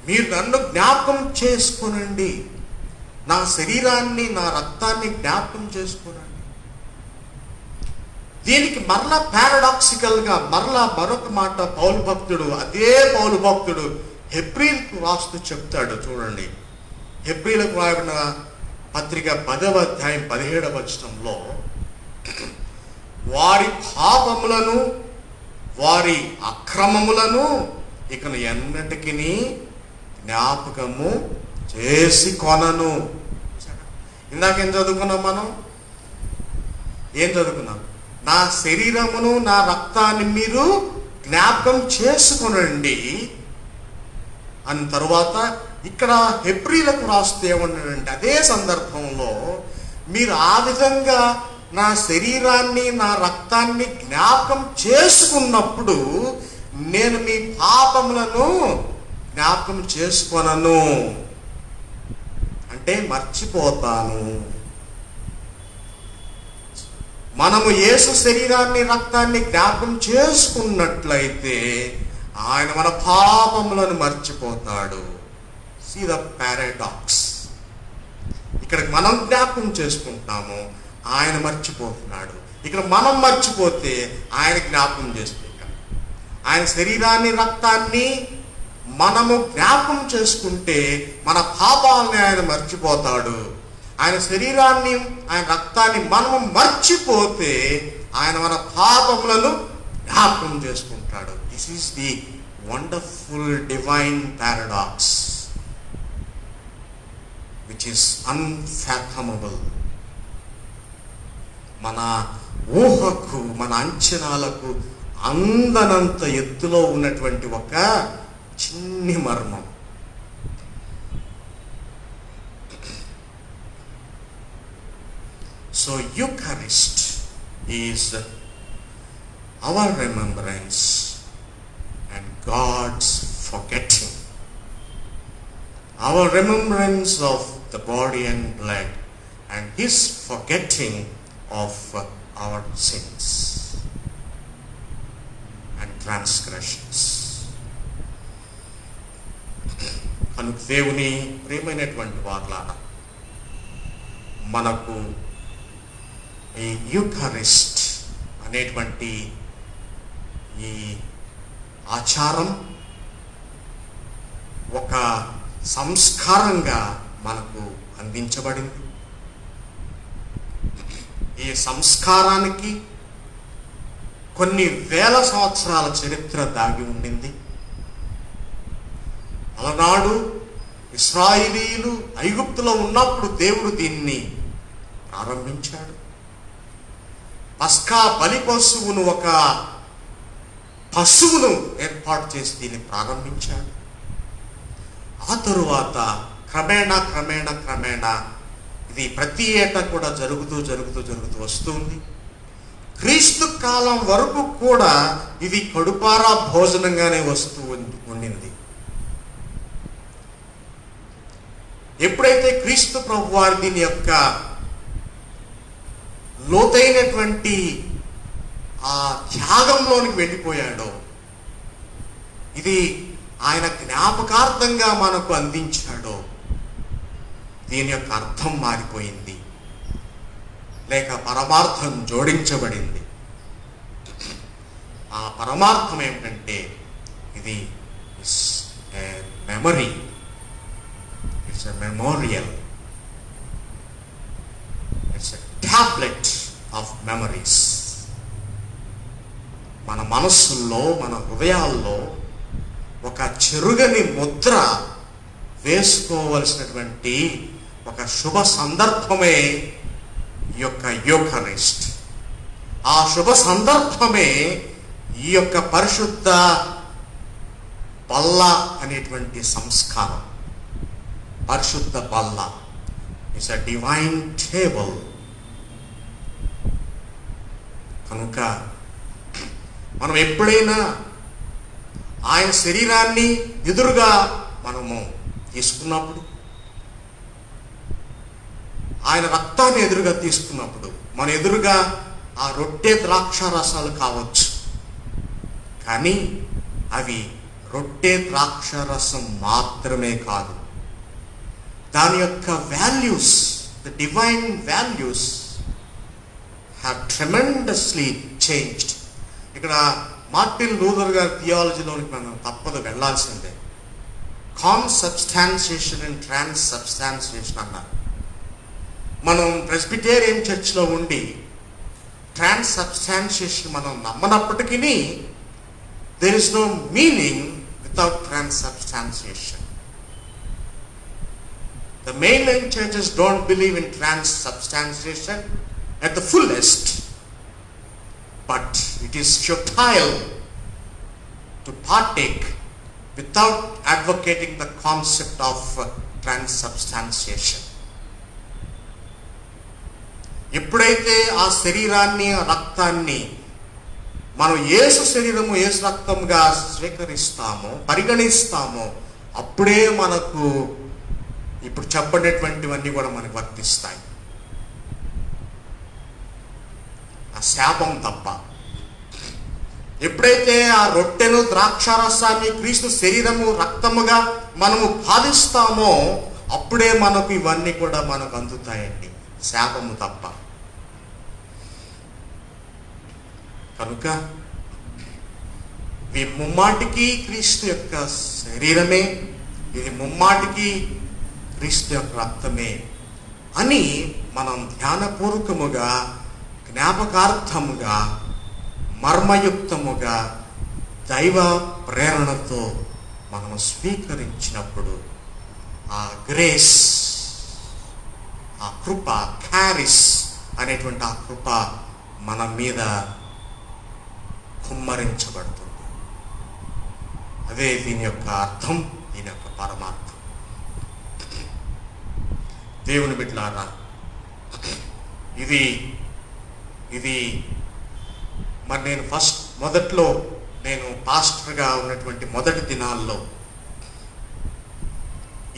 మీరు నన్ను జ్ఞాపకం చేసుకొనండి, నా శరీరాన్ని నా రక్తాన్ని జ్ఞాపకం చేసుకొనండి. దీనికి మరలా పారాడాక్సికల్గా మరలా మరొక మాట పౌలు భక్తుడు, అదే పౌలు భక్తుడు హెబ్రీలకు రాస్తూ చెప్తాడు. చూడండి, హెబ్రీలకు రాయబడిన పత్రిక 10వ అధ్యాయం 17వ వచనంలో, వారి పాపములను వారి అక్రమములను ఇకను ఎన్నటికీ జ్ఞాపకము చేసి కొనను. ఇందాకేం చదువుకున్నాం మనం? ఏం చదువుకున్నాం? నా శరీరమును నా రక్తాన్ని మీరు జ్ఞాపకం చేసుకొనండి అని. తరువాత ఇక్కడ హెబ్రీలకు రాస్తే ఏమన్నాడంటే, అదే సందర్భంలో మీరు ఆ విధంగా నా శరీరాన్ని నా రక్తాన్ని జ్ఞాపకం చేసుకున్నప్పుడు నేను మీ పాపములను జ్ఞాపకం చేసుకొనను, అంటే మర్చిపోతాను. మనము యేసు శరీరాన్ని రక్తాన్ని జ్ఞాపకం చేసుకున్నట్లయితే ఆయన మన పాపములను మర్చిపోతాడు. See the paradox. ఇక్కడ మనం జ్ఞాపకం చేసుకుంటాము, ఆయన మర్చిపోతున్నాడు. ఇక్కడ మనం మర్చిపోతే ఆయన జ్ఞాపకం చేసుకుంటాం. ఆయన శరీరాన్ని రక్తాన్ని మనము జ్ఞాపకం చేసుకుంటే మన పాపాలని ఆయన మర్చిపోతాడు. ఆయన శరీరాన్ని ఆయన రక్తాన్ని మనము మర్చిపోతే ఆయన మన పాపములను జ్ఞాపకం చేసుకుంటాడు. This is the wonderful divine paradox which is unfathomable. మన ఊహకు మన అంచనాలకు అందనంత ఎత్తులో ఉన్నటువంటి ఒక చిన్ని మర్మం. So Eucharist is our remembrance and God's forgetting. Our remembrance of the body and blood and His forgetting of our sins and transgressions. కనుక దేవుని ప్రియమైనటువంటి వార్లారా, మనకు ఈ యూకరిస్ట్ అనేటువంటి ఈ ఆచారం ఒక సంస్కారంగా మనకు అందించబడింది. ఈ సంస్కారానికి కొన్ని వేల సంవత్సరాల చరిత్ర దాగి ఉండింది. అలనాడు ఇశ్రాయేలీయులు ఐగుప్తులో ఉన్నప్పుడు దేవుడు దీన్ని ప్రారంభించాడు. పస్కా బలి పశువును, ఒక పశువును ఏర్పాటు చేసి దీన్ని ప్రారంభించాడు. ఆ తరువాత క్రమేణా క్రమేణా క్రమేణా ఇది ప్రతి ఏటా కూడా జరుగుతూ వస్తుంది. క్రీస్తు కాలం వరకు కూడా ఇది కడుపారా భోజనంగానే వస్తూ ఉండింది. ఎప్పుడైతే క్రీస్తు ప్రభు వారి దీని యొక్క లోతైనటువంటి ఆ త్యాగంలోనికి వెళ్ళిపోయాడో, ఇది ఆయన జ్ఞాపకార్థంగా మనకు అందించాడో, దీని యొక్క అర్థం మారిపోయింది, లేక పరమార్థం జోడించబడింది. ఆ పరమార్థం ఏమిటంటే, ఇది memory, it's a memorial, it's a tablet of memories. మన మనస్సుల్లో మన హృదయాల్లో ఒక చెరుగని ముద్ర వేసుకోవలసినటువంటి ఒక శుభ సందర్భమే ఈ యొక్క యూకరిస్ట్. ఆ శుభ సందర్భమే ఈ యొక్క పరిశుద్ధ బల్ల అనేటువంటి సంస్కారం. పరిశుద్ధ బల్ల ఇట్స్ అ డివైన్ టేబుల్. కనుక మనం ఎప్పుడైనా ఆయన శరీరాన్ని ఎదురుగా మనము తీసుకున్నప్పుడు, ఆయన రక్తాన్ని ఎదురుగా తీసుకున్నప్పుడు మన ఎదురుగా ఆ రొట్టె ద్రాక్ష రసాలు కావచ్చు, కానీ అవి రొట్టె ద్రాక్ష రసం మాత్రమే కాదు. దాని యొక్క values, the divine values have tremendously changed. ఇక్కడ మార్టిన్ లూథర్ గారి థియాలజీలోనికి మనం తప్పదు వెళ్ళాల్సిందే. కాన్సబ్స్టాన్షియేషన్ అండ్ ట్రాన్స్సబ్స్టాన్షియేషన్ అన్నారు. మనం ప్రెస్బిటేరియన్ చర్చ్లో ఉండి ట్రాన్స్సబ్స్టాన్షియేషన్ మనం నమ్మనప్పటికీ there is no meaning without transubstantiation. The mainline churches don't believe in transubstantiation at the fullest, but it is futile to partake without advocating the concept of transubstantiation. ఎప్పుడైతే ఆ శరీరాన్ని, ఆ రక్తాన్ని మనం యేసు శరీరము, యేసు రక్తంగా స్వీకరిస్తామో, పరిగణిస్తామో, అప్పుడే మనకు ఇప్పుడు చెప్పబడినటువంటివన్నీ కూడా మనకు వర్తిస్తాయి. ఆ శాపం తప్ప. ఎప్పుడైతే ఆ రొట్టెను, ద్రాక్షారసాన్ని క్రీస్తు శరీరము, రక్తముగా మనము భావిస్తామో అప్పుడే మనకు ఇవన్నీ కూడా మనకు అందుతాయండి, శాపము తప్ప. కనుక ఇది ముమ్మాటికి క్రీస్తు యొక్క శరీరమే, ఇది ముమ్మాటికి క్రీస్తు యొక్క రక్తమే అని మనం ధ్యానపూర్వకముగా, జ్ఞాపకార్థముగా, మర్మయుక్తముగా, దైవ ప్రేరణతో మనము స్వీకరించినప్పుడు ఆ గ్రేస్, ఆ కృప, క్యారిస్ అనేటువంటి ఆ కృప మన మీద కుమ్మరించబడుతుంది. అదే దీని యొక్క అర్థం, దీని యొక్క పరమార్థం. దేవుని బిడ్డలారా, ఇది మరి నేను మొదట్లో నేను పాస్టర్గా ఉన్నటువంటి మొదటి దినాల్లో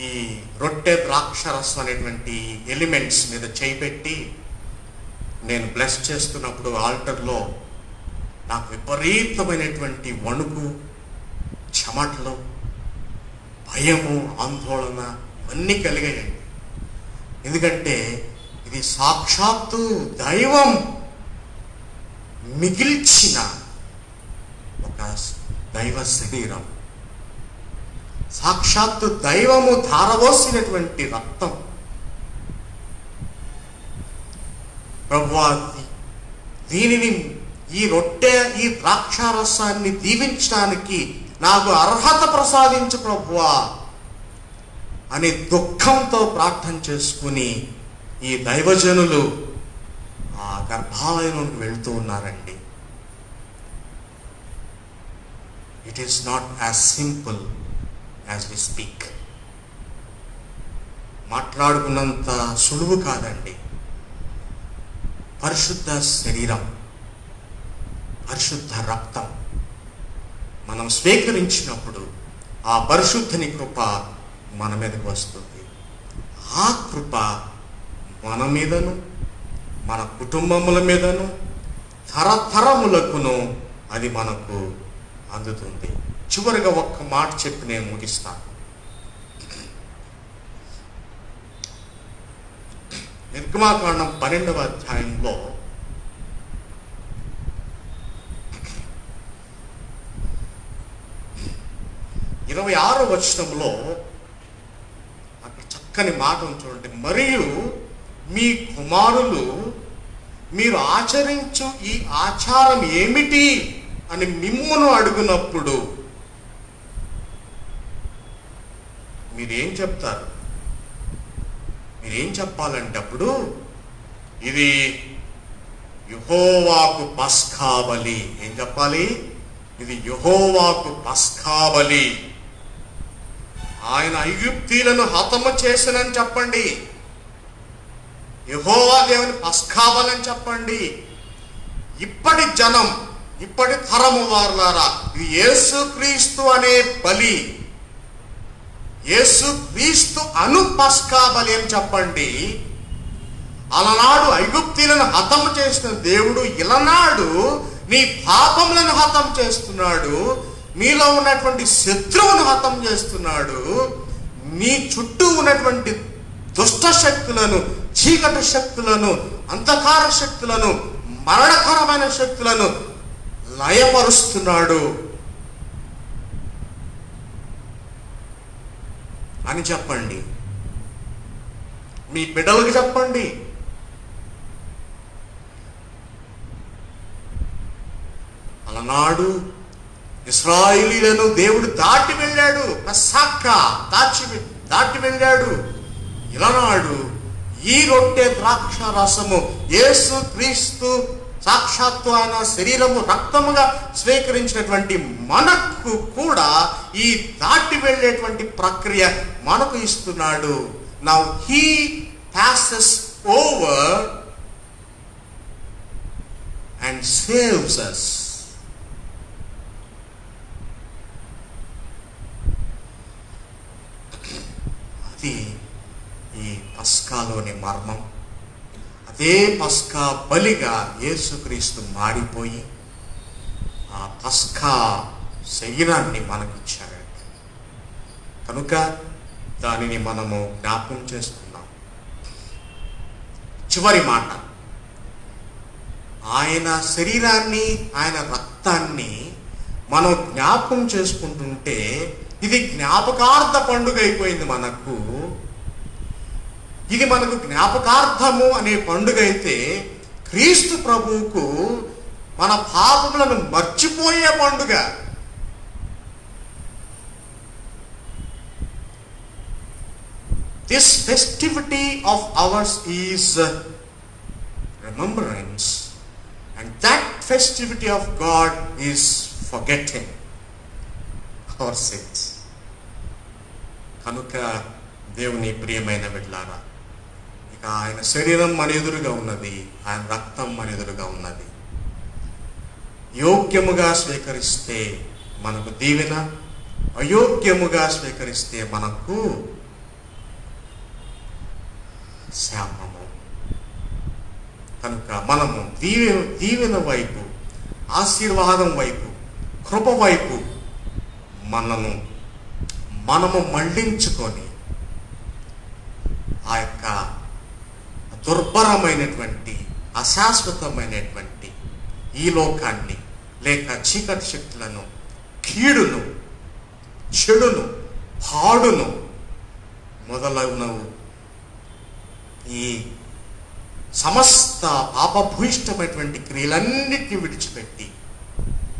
ఈ రొట్టె ద్రాక్షరసం అనేటువంటి ఎలిమెంట్స్ మీద చేయిపెట్టి నేను బ్లెస్ చేస్తున్నప్పుడు ఆల్టర్లో నాకు విపరీతమైనటువంటి వణుకు, చెమటలు, భయము, ఆందోళన ఇవన్నీ కలిగాయండి. ఎందుకంటే ఇది సాక్షాత్తు దైవం మిగిల్చిన ఒక దైవ శరీరం, సాక్షాత్తు దైవము ధారవోసినటువంటి రక్తం. ప్రభువా, దీనిని, ఈ రొట్టె, ఈ ద్రాక్షారసాన్ని దీవించడానికి నాకు అర్హత ప్రసాదించు ప్రభువా అని దుఃఖంతో ప్రార్థన చేసుకుని ఈ దైవజనులు ఆ గర్భాలయంలోకి వెళ్తూ ఉన్నారండి. It is not as simple as we speak. మాట్లాడుకున్నంత సులువు కాదండి. పరిశుద్ధ శరీరం, పరిశుద్ధ రక్తం మనం స్వీకరించినప్పుడు ఆ పరిశుద్ధని కృప మన మీదకి వస్తుంది. ఆ కృప మన మీదను, మన కుటుంబముల మీదను, తరతరములకును అది మనకు అందుతుంది. చివరిగా ఒక్క మాట చెప్పి నేను ముగిస్తాను. నిర్గమాకాండం 12వ అధ్యాయంలో 26వ వచనంలో అక్కడ చక్కని మాట చూడండి. మరియు మీ కుమారులు మీరు ఆచరించు ఈ ఆచారం ఏమిటి అని మిమ్మును అడుగునప్పుడు మీరేం చెప్తారు? మీరేం చెప్పాలంటే అప్పుడు ఇది యెహోవాకు పస్కా బలి. ఏం చెప్పాలి? ఇది యెహోవాకు పస్కా బలి. ఆయన ఐగుప్తీయులను హతము చేసినని చెప్పండి. యెహోవా దేవుని పస్కా బలి అని చెప్పండి. ఇప్పటి జనం, ఇప్పటి తరము వారులారా, ఇది యేసుక్రీస్తు అనే బలి, యేసుక్రీస్తు అను పస్కా బలి అని చెప్పండి. అలనాడు ఐగుప్తీలను హతం చేసిన దేవుడు ఇలనాడు నీ పాపములను హతం చేస్తున్నాడు. నీలో ఉన్నటువంటి శత్రువును హతం చేస్తున్నాడు. నీ చుట్టూ ఉన్నటువంటి దుష్ట శక్తులను, చీకటి శక్తులను, అంధకార శక్తులను, మరణకరమైన శక్తులను లయపరుస్తున్నాడు అని చెప్పండి. మీ బిడ్డలకు చెప్పండి. అలనాడు ఇశ్రాయేలీయులను దేవుడు దాటి వెళ్ళాడు, దాటి వెళ్ళాడు. ఇలనాడు ఈ రొట్టె ద్రాక్ష రసము యేసు క్రీస్తు సాక్షాత్తు ఆయన శరీరము రక్తముగా స్వీకరించినటువంటి మనకు కూడా ఈ దాటి వెళ్ళేటువంటి ప్రక్రియ మనకు ఇస్తున్నాడు. Now he passes over and saves us. అది ఈ పస్కాలోని మర్మం. అదే పస్కా బలిగా యేసుక్రీస్తు మారిపోయి ఆ పస్కా శరీరాన్ని మనకిచ్చాడు. కనుక దానిని మనము జ్ఞాపకం చేసుకుందాం. చివరి మాట, ఆయన శరీరాన్ని, ఆయన రక్తాన్ని మనం జ్ఞాపకం చేసుకుంటుంటే ఇది జ్ఞాపకార్థ పండుగ అయిపోయింది మనకు. ఇది మనకు జ్ఞాపకార్థము అనే పండుగ అయితే క్రీస్తు ప్రభువుకు మన పాపములను మర్చిపోయే పండుగ. This festivity of ours is remembrance, and that festivity of God is forgetting our sins. కనుక దేవుని ప్రియమైన బిడ్డలారా, ఇక ఆయన శరీరం మన ఎదురుగా ఉన్నది, ఆయన రక్తం మన ఎదురుగా ఉన్నది. యోగ్యముగా స్వీకరిస్తే మనకు దీవెన, అయోగ్యముగా స్వీకరిస్తే మనకు శాపము. కనుక మనము దీవెన వైపు, ఆశీర్వాదం వైపు, కృప వైపు మనము మళ్లించుకొని ఆ యొక్క దుర్భరమైనటువంటి, అశాశ్వతమైనటువంటి ఈ లోకాన్ని, లేక చీకటి శక్తులను, కీడును, చెడును, పాడును మొదలగునవు ఈ సమస్త పాపభూయిష్టమైనటువంటి క్రియలన్నిటిని విడిచిపెట్టి,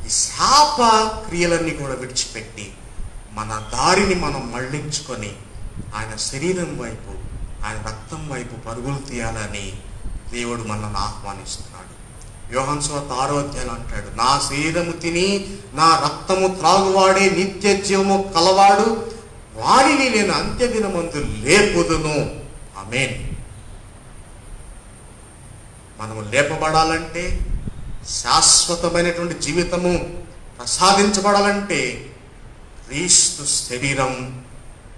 ఈ శాప క్రియలన్నీ కూడా విడిచిపెట్టి మన దారిని మనం మళ్లించుకొని ఆయన శరీరం వైపు, ఆయన రక్తం వైపు పరుగులు తీయాలని దేవుడు మనల్ని ఆహ్వానిస్తున్నాడు. యోహాను సువార్త 6వ అధ్యాయం అంటాడు, నా శరీరము తిని నా రక్తము త్రాగువాడే నిత్య జీవము కలవాడు, వారిని నేను అంత్యదినమందు లేపుదును. ఆమేన్. మనము లేపబడాలంటే, శాశ్వతమైనటువంటి జీవితము ప్రసాదించబడాలంటే క్రీస్తు శరీరం,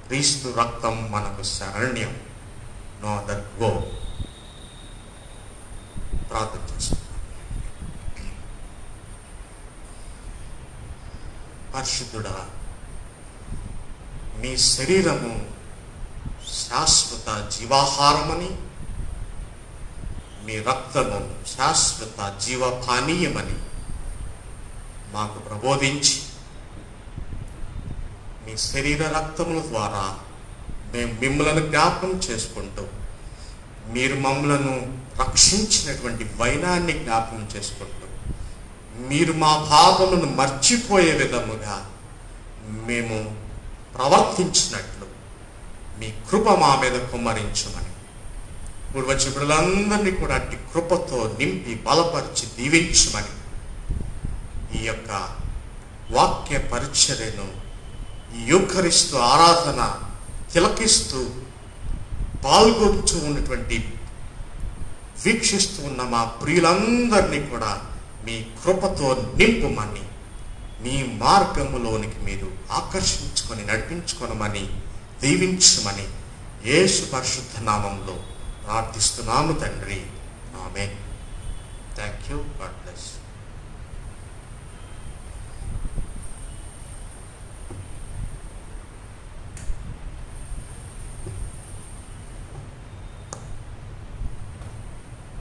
క్రీస్తు రక్తం మనకు శరణ్యం. No other go. ప్రార్థన చేస్తున్నాం. పరిశుద్ధుడా, నీ శరీరము శాశ్వత జీవాహారమని, మీ రక్తము శాశ్వత జీవపానీయమని మాకు ప్రబోధించి, మీ శరీర రక్తముల ద్వారా మేము మిమ్మలను జ్ఞాపకం చేసుకుంటూ, మీరు మమ్మలను రక్షించినటువంటి వైనాన్ని జ్ఞాపకం చేసుకుంటూ, మీరు మా పాపములను మర్చిపోయే విధముగా మేము ప్రవర్తించినట్లు మీ కృప మా మీద కుమ్మరించమని, ఇప్పుడు వచ్చే బిడ్డలందరినీ కూడా అట్టి కృపతో నింపి బలపరిచి దీవించమని, ఈ యొక్క వాక్య పరిచర్యను, ఈ యూకరిస్తూ ఆరాధన తిలకిస్తూ పాల్గొంటూ ఉన్నటువంటి, వీక్షిస్తూ ఉన్న మా ప్రియులందరినీ కూడా మీ కృపతో నింపుమని, మీ మార్గములోనికి మీరు ఆకర్షించుకొని నడిపించుకొనమని, దీవించమని యేసు పరిశుద్ధ నామంలో ప్రార్థిస్తున్నాము తండ్రి. ఆమేన్. Thank you. God bless.